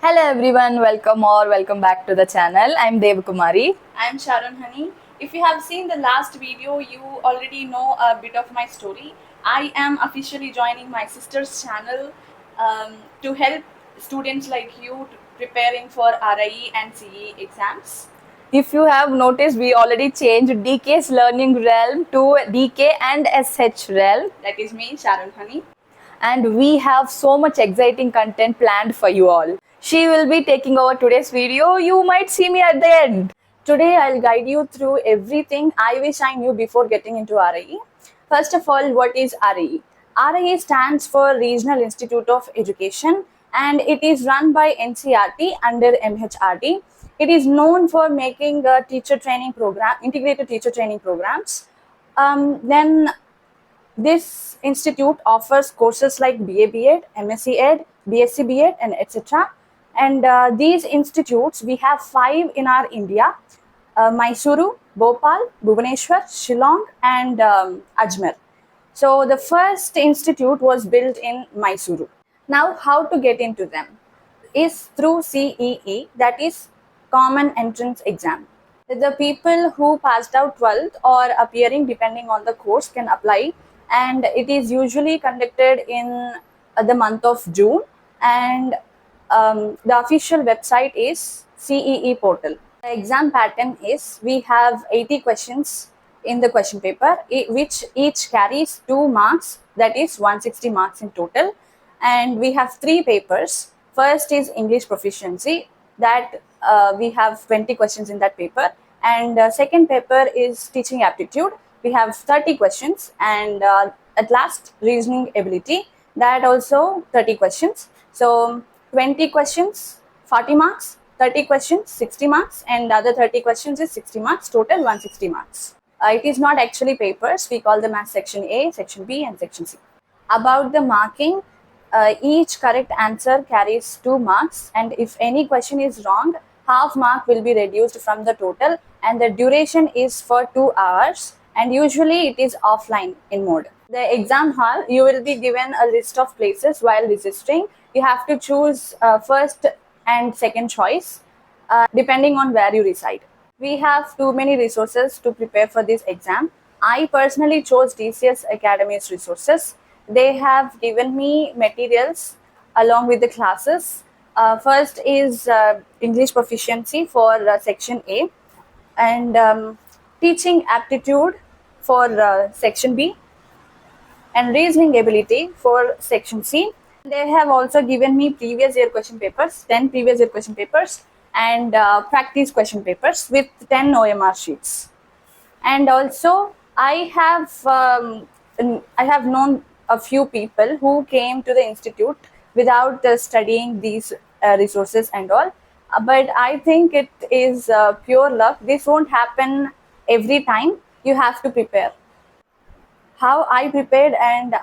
Hello everyone, welcome back to the channel. I'm Devakumari. I'm Sharon Honey. If you have seen the last video, you already know a bit of my story. I am officially joining my sister's channel to help students like you preparing for RIE and CE exams. If you have noticed, we already changed DK's learning realm to DK and SH realm, That is me, Sharon Honey. and we have so much exciting content planned for you all. She will be taking over today's video. You might see me at the end. Today, I'll guide you through everything I wish I knew before getting into RIE. First of all, what is RIE? RIE stands for Regional Institute of Education, and it is run by NCRT under MHRD. It is known for making a teacher training program, integrated teacher training programs. Then this institute offers courses like BA BEd, MSc Ed, BSc BEd, and etc. And these institutes, we have 5 in our India: Mysuru, Bhopal, Bhubaneswar, Shillong, and Ajmer. So the first institute was built in Mysuru. Now, how to get into them is through CEE, that is Common Entrance Exam. The people who passed out 12th or appearing depending on the course can apply, and it is usually conducted in the month of June, and the official website is CEE portal. The exam pattern is we have 80 questions in the question paper, which each carries 2 marks, that is 160 marks in total, and we have 3 papers. First is English proficiency, that we have 20 questions in that paper, and second paper is teaching aptitude. We have 30 questions, and at last reasoning ability, that also 30 questions. So 20 questions 40 marks, 30 questions 60 marks, and the other 30 questions is 60 marks, total 160 marks. It is not actually papers, we call them as section A, section B, and section C. About the marking, each correct answer carries 2 marks, and if any question is wrong, half mark will be reduced from the total, and the duration is for 2 hours, and usually it is offline in mode. The exam hall, you will be given a list of places while registering. You have to choose first and second choice depending on where you reside. We have too many resources to prepare for this exam. I personally chose DCS Academy's resources. They have given me materials along with the classes. First is English proficiency for section A, and teaching aptitude for section B, and reasoning ability for section C. They have also given me previous year question papers, 10 previous year question papers, and practice question papers with 10 OMR sheets. And also I have known a few people who came to the institute without studying these resources and all. But I think it is pure luck. This won't happen every time. You have to prepare. How I prepared, and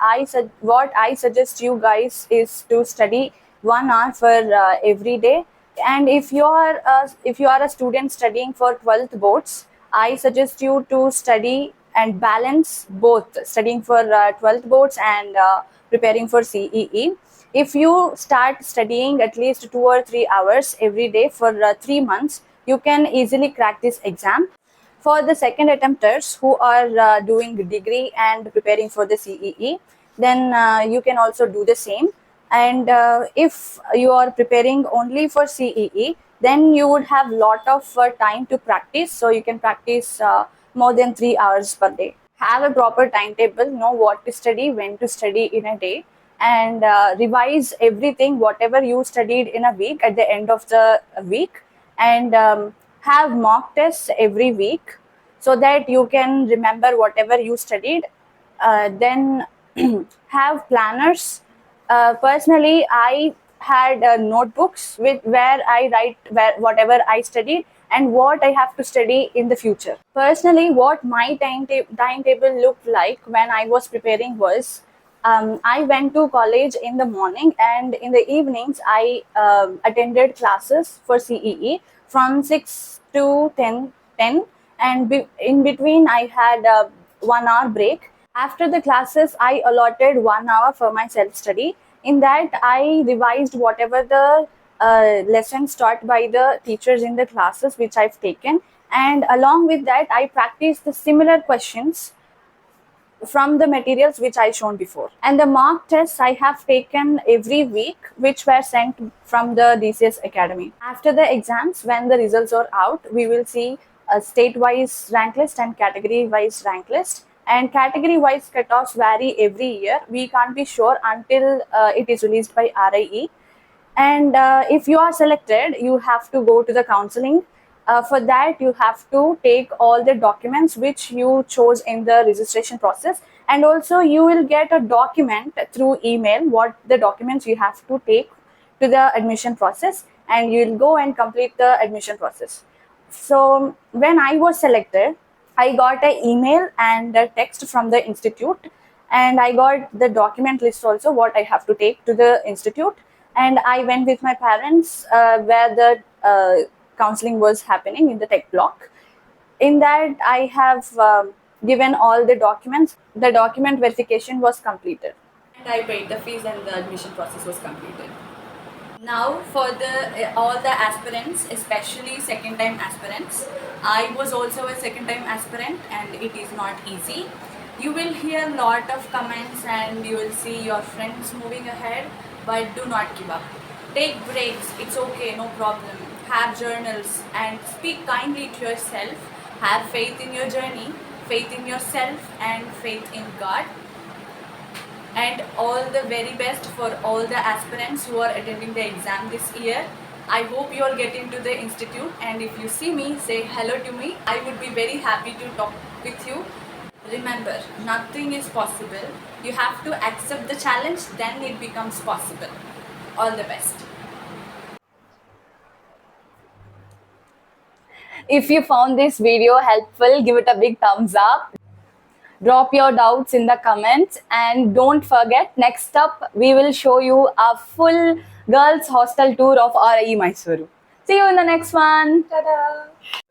what I suggest you guys is to study 1 hour for every day. And if you are a student studying for 12th boards, I suggest you to study and balance both studying for 12th boards and preparing for CEE. If you start studying at least 2 or 3 hours every day for 3 months, you can easily crack this exam. For the second attempters who are doing degree and preparing for the CEE, then you can also do the same. And if you are preparing only for CEE, then you would have lot of time to practice, so you can practice more than 3 hours per day. Have a proper timetable, know what to study, when to study in a day, and revise everything whatever you studied in a week at the end of the week, and have mock tests every week so that you can remember whatever you studied. Then have planners. Personally, I had notebooks with where I write whatever I studied and what I have to study in the future. Personally, what my timetable looked like when I was preparing was, I went to college in the morning, and in the evenings I attended classes for CEE from 6 to 10, and in between I had a 1 hour break. After the classes, I allotted 1 hour for my self study. In that, I revised whatever the lessons taught by the teachers in the classes which I've taken, and along with that, I practice the similar questions from the materials which I shown before. And the mock tests I have taken every week, which were sent from the DCS Academy. After the exams, when the results are out, we will see a state-wise rank list and category-wise rank list. And category-wise cutoffs vary every year. We can't be sure until it is released by RIE. And if you are selected, you have to go to the counseling. For that, you have to take all the documents which you chose in the registration process, and also you will get a document through email what the documents you have to take to the admission process, and you will go and complete the admission process. So when I was selected, I got an email and a text from the institute, and I got the document list also what I have to take to the institute. And I went with my parents where the counseling was happening in the tech block. In that, I have given all the documents. The document verification was completed. And I paid the fees and the admission process was completed. Now for the all the aspirants, especially second time aspirants, I was also a second time aspirant and it is not easy. You will hear a lot of comments and you will see your friends moving ahead, but do not give up. Take breaks, it's okay, no problem. Have journals and speak kindly to yourself. Have faith in your journey, faith in yourself and faith in God. And all the very best for all the aspirants who are attending the exam this year. I hope you all get into the institute, and if you see me, say hello to me. I would be very happy to talk with you. Remember, nothing is possible. You have to accept the challenge, then it becomes possible. All the best. If you found this video helpful, give it a big thumbs up. Drop your doubts in the comments, and don't forget, next up we will show you a full girls hostel tour of RIE Mysuru. See you in the next one. Ta-da!